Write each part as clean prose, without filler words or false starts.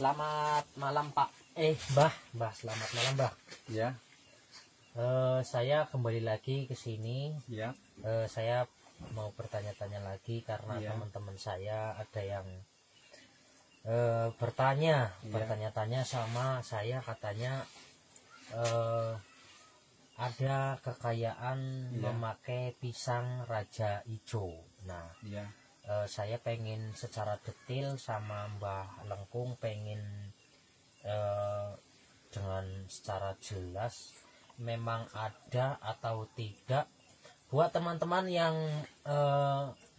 Selamat malam Pak. Mbah, selamat malam Mbah. Ya. Saya kembali lagi ke sini. Ya. Saya mau bertanya-tanya lagi karena Ya. teman-teman saya ada yang bertanya-tanya sama saya, katanya ada kekayaan memakai pisang raja ijo. Nah, saya pengen secara detail sama Mbah Lengkung, pengen dengan secara jelas memang ada atau tidak, buat teman-teman yang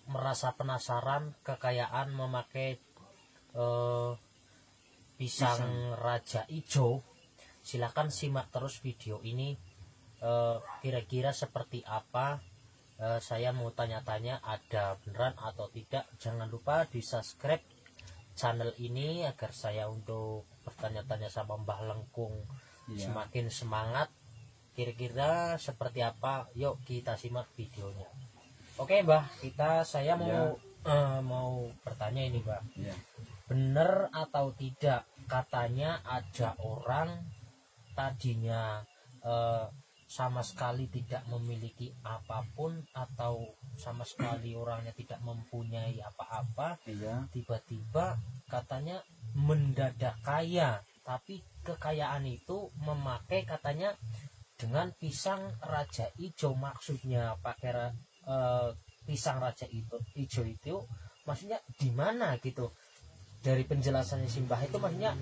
merasa penasaran kekayaan memakai pisang raja ijo. Silahkan simak terus video ini. Kira-kira seperti apa, saya mau tanya-tanya, ada beneran atau tidak. Jangan lupa di subscribe channel ini agar saya untuk bertanya-tanya sama Mbah Lengkung semakin semangat. Kira-kira seperti apa, yuk kita simak videonya. Oke Mbah, saya mau bertanya ini Mbah. Bener atau tidak katanya ada orang tadinya sama sekali tidak memiliki apapun, atau sama sekali orangnya tidak mempunyai apa-apa, tiba-tiba katanya mendadak kaya, tapi kekayaan itu memakai katanya dengan pisang raja ijo. Maksudnya pakai pisang raja ijo itu maksudnya di mana gitu? Dari penjelasannya Simbah itu maksudnya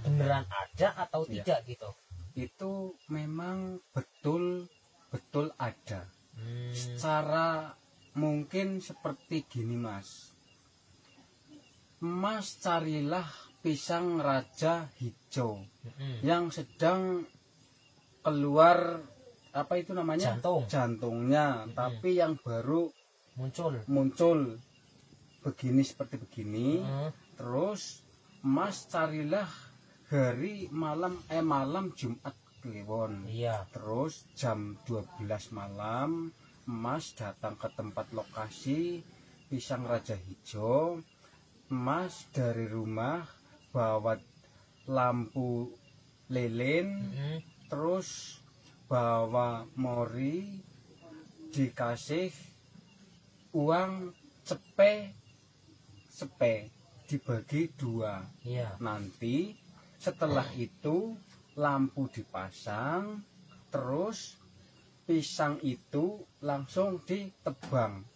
beneran ada atau tidak gitu? Itu memang betul ada. Secara mungkin seperti gini Mas carilah pisang raja hijau yang sedang keluar apa itu namanya, jantungnya, tapi yang baru muncul begini, seperti begini. Terus Mas carilah malam Jumat Kliwon. Terus jam 12 malam Mas datang ke tempat lokasi pisang raja hijau. Mas dari rumah bawa lampu lilin, terus bawa mori, dikasih uang cepe dibagi 2. Nanti setelah itu lampu dipasang, terus pisang itu langsung ditebang.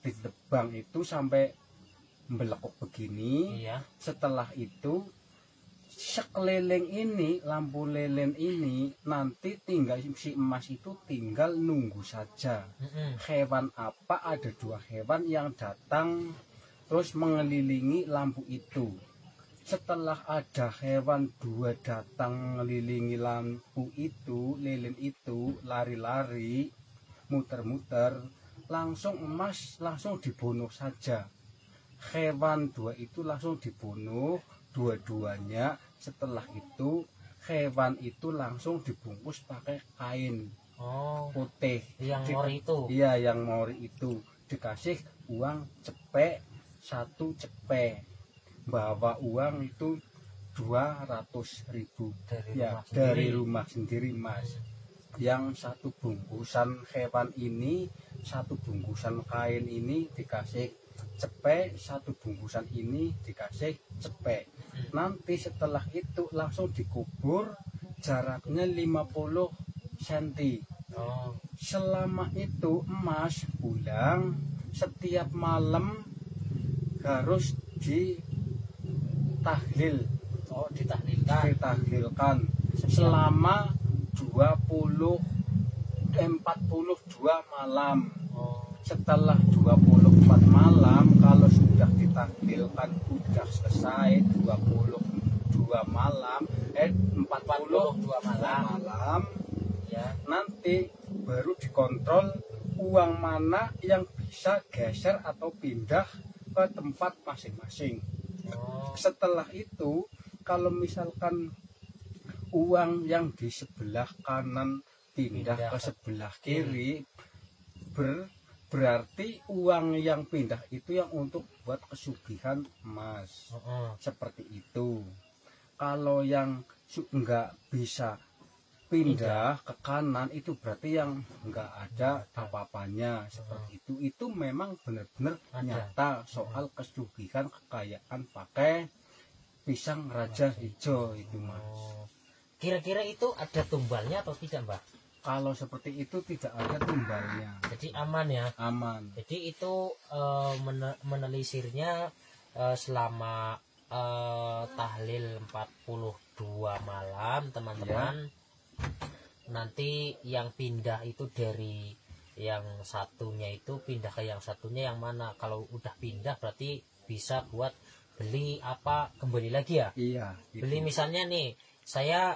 Ditebang itu sampai melekuk begini. Setelah itu sekeliling ini, lampu lilin ini, nanti tinggal si emas itu tinggal nunggu saja. Hewan apa, ada 2 hewan yang datang terus mengelilingi lampu itu. Setelah ada hewan 2 datang mengelilingi lampu itu, lilin itu, lari-lari, muter-muter, langsung emas langsung dibunuh saja. Hewan 2 itu langsung dibunuh dua-duanya. Setelah itu hewan itu langsung dibungkus pakai kain putih. Yang mori itu? Iya, yang mori itu. Dikasih uang cepek 1 cepek. Bawa uang itu 200.000 dari rumah sendiri Mas. Yang 1 bungkusan hewan ini, 1 bungkusan kain ini dikasih cepek, 1 bungkusan ini dikasih cepek. Nanti setelah itu langsung dikubur, jaraknya 50 cm. Selama itu emas pulang setiap malam harus ditahlilkan selama 42 malam. Setelah 24 malam, kalau sudah ditahlilkan sudah selesai 42 malam, 42 malam, nanti baru dikontrol uang mana yang bisa geser atau pindah ke tempat masing-masing. Setelah itu, kalau misalkan uang yang di sebelah kanan pindah ke sebelah kiri, berarti uang yang pindah itu yang untuk buat kesugihan Mas. Seperti itu. Kalau yang nggak bisa pindah ke kanan itu berarti yang nggak ada apa-apanya seperti itu. Itu memang benar-benar nyata soal kesugihan kekayaan pakai pisang raja hijau itu Mas. Kira-kira itu ada tumbalnya atau tidak Mbak? Kalau seperti itu tidak ada tumbalnya. Jadi aman ya? Aman. Jadi itu menelisirnya selama tahlil 42 malam teman-teman. Nanti yang pindah itu dari yang satunya itu pindah ke yang satunya yang mana. Kalau udah pindah berarti bisa buat beli apa kembali lagi ya? Iya. Gitu. Beli misalnya nih saya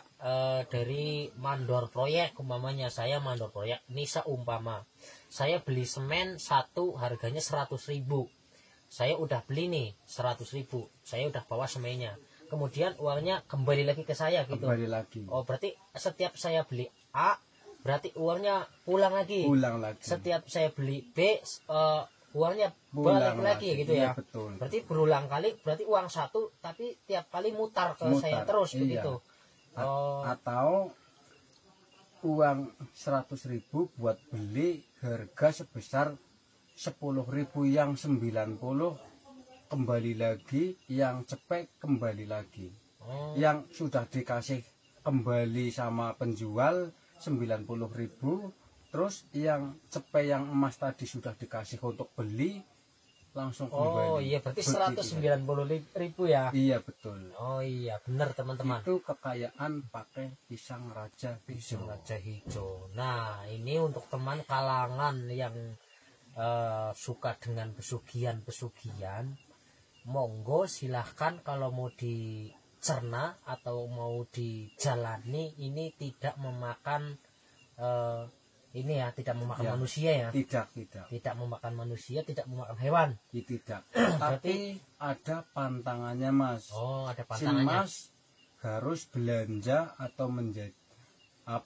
dari mandor proyek umpamanya, saya mandor proyek ini seumpama saya beli semen satu harganya 100.000, saya udah beli nih 100.000, saya udah bawa semennya, kemudian uangnya kembali lagi ke saya gitu. Kembali lagi. Oh berarti setiap saya beli A berarti uangnya pulang lagi. Setiap saya beli B uangnya balik lagi gitu ya. Betul. Berarti berulang kali, berarti uang satu tapi tiap kali mutar ke saya terus begitu. Atau uang 100.000 buat beli harga sebesar 10.000 yang 90 kembali lagi, yang cepet kembali lagi. Yang sudah dikasih kembali sama penjual 90.000, terus yang cepet yang emas tadi sudah dikasih untuk beli langsung kembali. Oh iya berarti 190.000 ya. Iya betul. Oh iya benar teman-teman. Itu kekayaan pakai pisang raja hijau. Pisang raja hijau. Nah ini untuk teman kalangan yang suka dengan pesugihan, monggo silahkan kalau mau dicerna atau mau dijalani, ini tidak memakan ini ya, tidak memakan manusia ya. Tidak memakan manusia, tidak memakan hewan. Tidak. Tapi ada pantangannya Mas. Oh, ada pantangannya. Si Mas harus belanja atau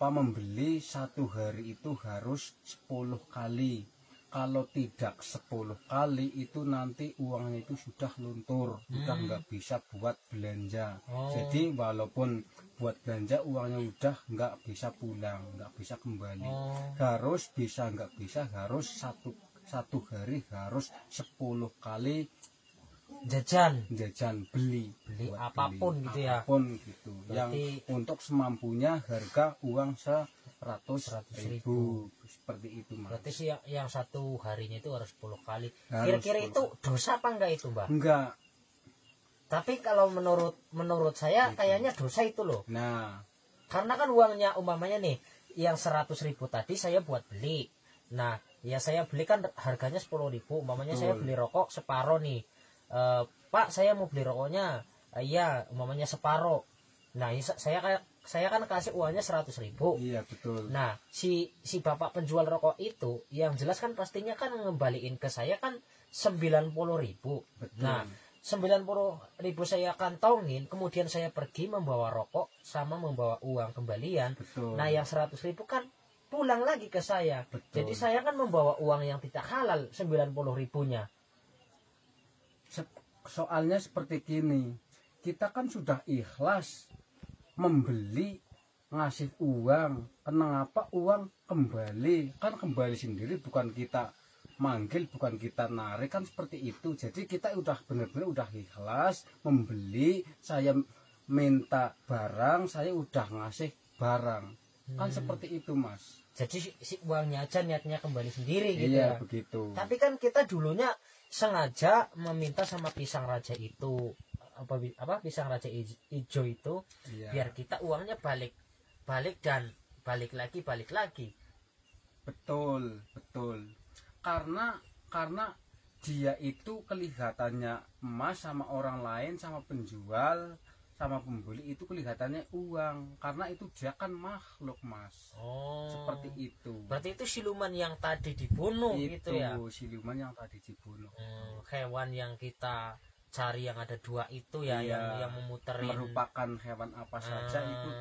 membeli satu hari itu harus 10 kali. Kalau tidak 10 kali itu nanti uangnya itu sudah luntur, sudah nggak bisa buat belanja. Jadi walaupun buat belanja uangnya udah nggak bisa pulang, nggak bisa kembali. Harus bisa nggak bisa harus satu hari harus 10 kali jajan beli apapun gitu ya. Apapun gitu. Berarti, yang untuk semampunya harga uang 100.000 seperti itu Mas. Berarti sih yang satu harinya itu harus 10 kali. Kira-kira itu dosa apa enggak itu Mbak? Enggak. Tapi kalau menurut saya gitu. Kayaknya dosa itu loh. Nah, karena kan uangnya umpamanya nih yang 100.000 tadi saya buat beli. Nah, ya saya beli kan harganya 10.000. Umpamanya saya beli rokok separoh nih. Pak saya mau beli rokoknya. Iya, umpamanya separoh. Nah, saya kan kasih uangnya 100.000. Iya betul. Nah, si bapak penjual rokok itu yang jelas kan pastinya kan ngembaliin ke saya kan 90.000. Nah, 90.000 saya kantongin, kemudian saya pergi membawa rokok sama membawa uang kembalian. Betul. Nah, yang 100.000 kan pulang lagi ke saya. Betul. Jadi saya kan membawa uang yang tidak halal 90.000-nya. Soalnya seperti gini, kita kan sudah ikhlas membeli, ngasih uang, kenapa uang kembali? Kan kembali sendiri, bukan kita manggil, bukan kita narik, kan seperti itu. Jadi kita udah benar-benar udah ikhlas membeli, saya minta barang, saya udah ngasih barang. Kan seperti itu Mas. Jadi si uangnya aja niatnya kembali sendiri gitu iya, ya. Begitu. Tapi kan kita dulunya sengaja meminta sama pisang raja itu, apa pisang raja hijau itu, biar kita uangnya balik dan balik lagi. Betul. Karena dia itu kelihatannya emas sama orang lain, sama penjual, sama pembeli itu kelihatannya uang, karena itu dia kan makhluk Mas. Seperti itu. Berarti itu siluman yang tadi dibunuh gitu ya. Itu siluman yang tadi dibunuh. Hewan yang kita cari yang ada dua itu ya, yang memuterin, merupakan hewan apa saja itu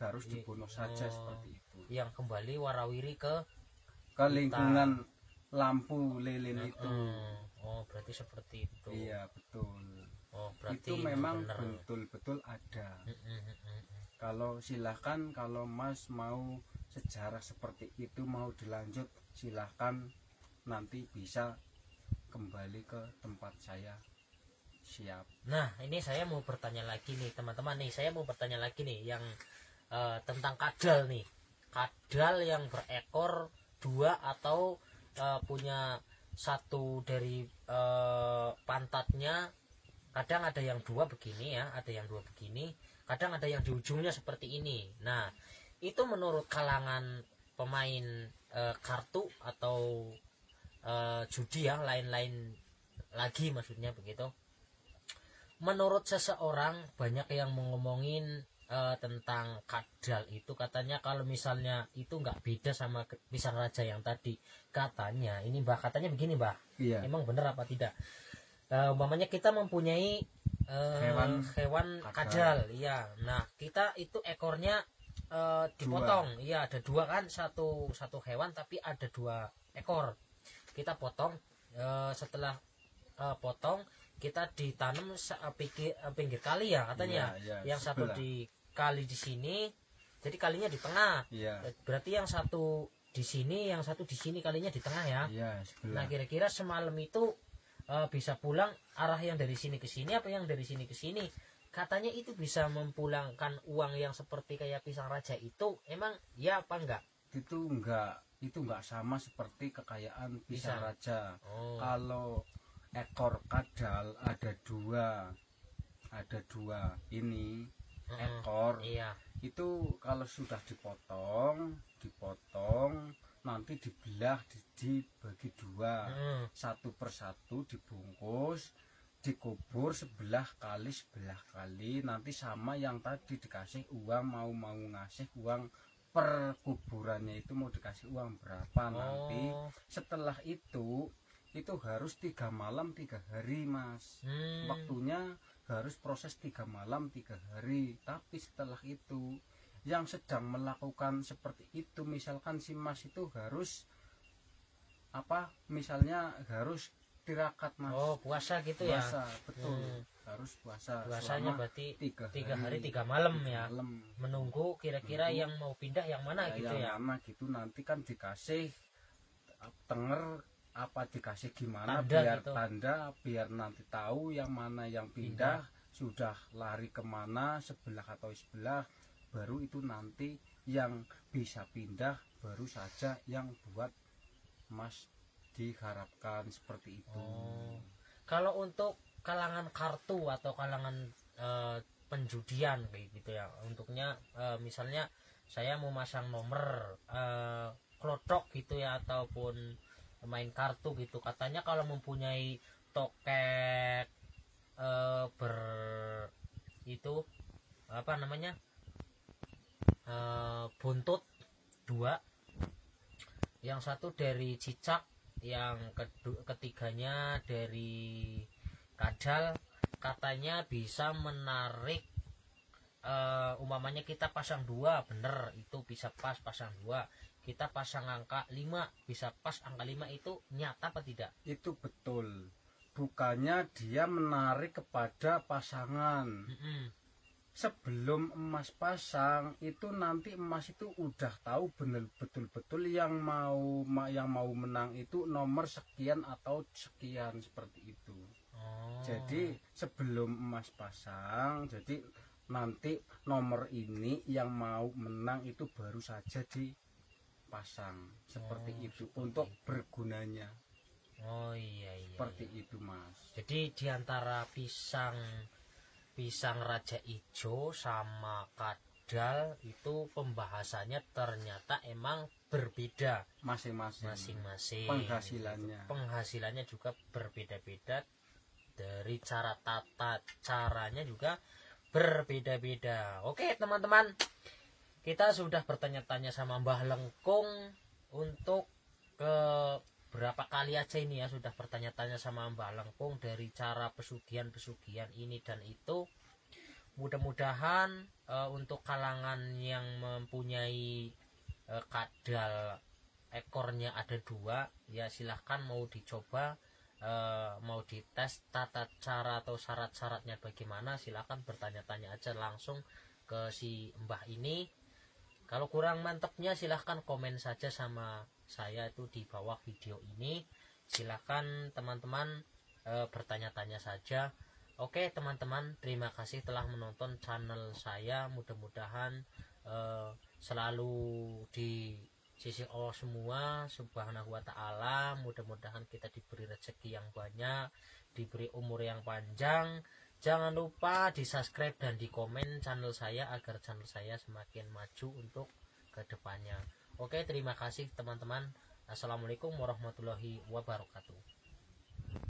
harus dibunuh saja seperti itu. Yang kembali warawiri ke lingkungan lampu lilin itu. Oh, berarti seperti itu. Iya, betul. Oh, berarti Itu memang bener. betul-betul ada. Kalau silahkan, kalau Mas mau sejarah seperti itu mau dilanjut, silahkan, nanti bisa kembali ke tempat saya. Siap. Nah, ini saya mau bertanya lagi nih teman-teman nih, saya mau bertanya lagi nih yang tentang kadal nih. Kadal yang berekor 2 atau punya satu dari pantatnya, kadang ada yang 2 begini ya, ada yang 2 begini, kadang ada yang di ujungnya seperti ini. Nah, itu menurut kalangan pemain kartu atau judi ya, lain-lain lagi maksudnya begitu. Menurut seseorang banyak yang ngomongin tentang kadal itu, katanya kalau misalnya itu nggak beda sama pisang raja yang tadi. Katanya ini Mbah, katanya begini Mbah. Iya. Emang bener apa tidak? Umpamanya kita mempunyai hewan kadal, iya. Nah, kita itu ekornya dipotong, iya, ada 2 kan, satu hewan tapi ada 2 ekor. Kita potong, setelah potong kita ditanam pinggir kali ya katanya. Iya, Yang satu di kali di sini, jadi kalinya di tengah. Iya. Berarti yang satu di sini, yang satu di sini, kalinya di tengah ya. Iya, sebelah. Nah, kira-kira semalam itu bisa pulang arah yang dari sini ke sini apa yang dari sini ke sini. Katanya itu bisa mempulangkan uang yang seperti kayak pisang raja itu. Emang ya apa enggak? Itu enggak sama seperti kekayaan pisang raja. Oh. Kalau ekor kadal ada 2 ini ekor. Iya. Itu kalau sudah dipotong nanti dibelah, dibagi 2, satu persatu dibungkus, dikubur sebelah kali, nanti sama yang tadi dikasih uang, mau ngasih uang per kuburannya itu mau dikasih uang berapa. Nanti setelah itu harus 3 malam 3 hari Mas. Waktunya harus proses 3 malam 3 hari. Tapi setelah itu yang sedang melakukan seperti itu, misalkan si Mas itu harus misalnya harus tirakat Mas. Oh, puasa gitu ya. Puasa, betul. Harus puasa. Puasanya selama berarti 3 hari 3 malam ya. malam. Menunggu kira-kira yang mau pindah yang mana gitu ya. Yang mana gitu, nanti kan dikasih tenger apa, dikasih gimana Tanda biar gitu. tanda, biar nanti tahu yang mana yang pindah, sudah lari kemana, sebelah atau sebelah, baru itu nanti yang bisa pindah baru saja yang buat Mas diharapkan seperti itu. Kalau untuk kalangan kartu atau kalangan penjudian kayak gitu ya, untuknya misalnya saya mau masang nomor klotok gitu ya, ataupun main kartu gitu, katanya kalau mempunyai toket itu apa namanya, buntut 2, yang satu dari cicak, yang ketiganya dari kadal, katanya bisa menarik. Umpamanya kita pasang 2, bener itu bisa pas pasang 2, kita pasang angka 5 bisa pas angka 5, itu nyata apa tidak? Itu betul, bukannya dia menarik kepada pasangan. Sebelum emas pasang itu nanti emas itu udah tahu betul-betul yang mau menang itu nomor sekian atau sekian seperti itu. Jadi sebelum emas pasang, jadi nanti nomor ini yang mau menang itu baru saja dipasang seperti itu untuk bergunanya. Iya. Seperti itu Mas. Jadi diantara pisang raja ijo sama kadal itu pembahasannya ternyata emang berbeda masing-masing. Penghasilannya juga berbeda-beda, dari cara tata caranya juga berbeda-beda. Oke teman-teman, kita sudah bertanya-tanya sama Mbah Lengkung untuk ke berapa kali aja ini ya, sudah bertanya-tanya sama Mbah Lengkung dari cara pesugihan ini dan itu. Mudah-mudahan untuk kalangan yang mempunyai kadal ekornya ada 2, ya silahkan mau dicoba, mau dites tata cara atau syarat-syaratnya bagaimana, silahkan bertanya-tanya aja langsung ke si Mbah ini. Kalau kurang mantepnya silahkan komen saja sama saya itu di bawah video ini. Silahkan teman-teman bertanya-tanya saja. Oke teman-teman, terima kasih telah menonton channel saya. Mudah-mudahan selalu di sisi Allah semua subhanahu wa ta'ala. Mudah-mudahan kita diberi rezeki yang banyak, diberi umur yang panjang. Jangan lupa di subscribe dan di komen channel saya agar channel saya semakin maju untuk kedepannya. Oke, terima kasih teman-teman. Assalamualaikum warahmatullahi wabarakatuh.